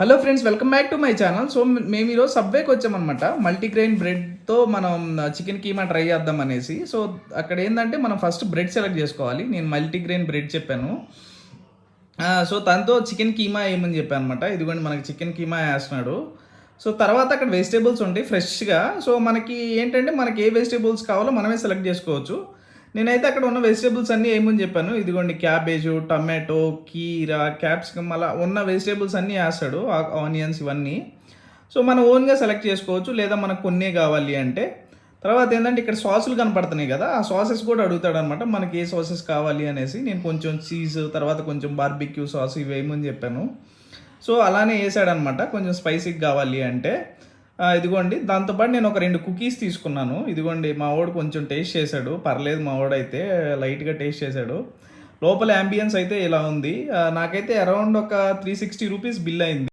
Hello friends, welcome back to my channel. So మేము ఈరోజు సబ్వేకి వచ్చామన్నమాట. మల్టీగ్రెయిన్ బ్రెడ్తో మనం చికెన్ కీమా ట్రై చేద్దాం అనేసి. సో అక్కడ ఏంటంటే మనం ఫస్ట్ బ్రెడ్ సెలెక్ట్ చేసుకోవాలి. నేను మల్టీగ్రెయిన్ బ్రెడ్ చెప్పాను. సో తనతో చికెన్ కీమా వేయమని చెప్పాను అనమాట. ఇదిగోండి మనకి చికెన్ కీమా వేస్తున్నాడు. సో తర్వాత అక్కడ వెజిటేబుల్స్ ఉంటాయి ఫ్రెష్గా. సో మనకి ఏంటంటే మనకి ఏ వెజిటేబుల్స్ కావాలో మనమే సెలెక్ట్ చేసుకోవచ్చు. నేనైతే అక్కడ ఉన్న వెజిటేబుల్స్ అన్నీ ఏమని చెప్పాను. ఇదిగోండి క్యాబేజు, టమాటో, కీరా, క్యాప్సికమ్ అలా ఉన్న వెజిటేబుల్స్ అన్నీ వేస్తాడు. ఆనియన్స్ ఇవన్నీ. సో మనం ఓన్గా సెలెక్ట్ చేసుకోవచ్చు, లేదా మనకు కొన్నే కావాలి అంటే. తర్వాత ఏంటంటే ఇక్కడ సాసులు కనపడుతున్నాయి కదా, ఆ సాసెస్ కూడా అడుగుతాడు అనమాట. మనకి ఏ సాసెస్ కావాలి అనేసి. నేను కొంచెం చీజ్, తర్వాత కొంచెం బార్బిక్యూ సాస్ ఇవి వేయమని చెప్పాను. సో అలానే వేసాడనమాట, కొంచెం స్పైసీగా కావాలి అంటే. ఇదిగోండి దాంతోపాటు నేను ఒక 2 కుకీస్ తీసుకున్నాను. ఇదిగోండి మా వాడు కొంచెం టేస్ట్ చేశాడు, పర్లేదు మా వాడైతే లైట్గా టేస్ట్ చేశాడు. లోపల యాంబియన్స్ అయితే ఇలా ఉంది. నాకైతే అరౌండ్ ఒక 360 రూపీస్ బిల్ అయింది.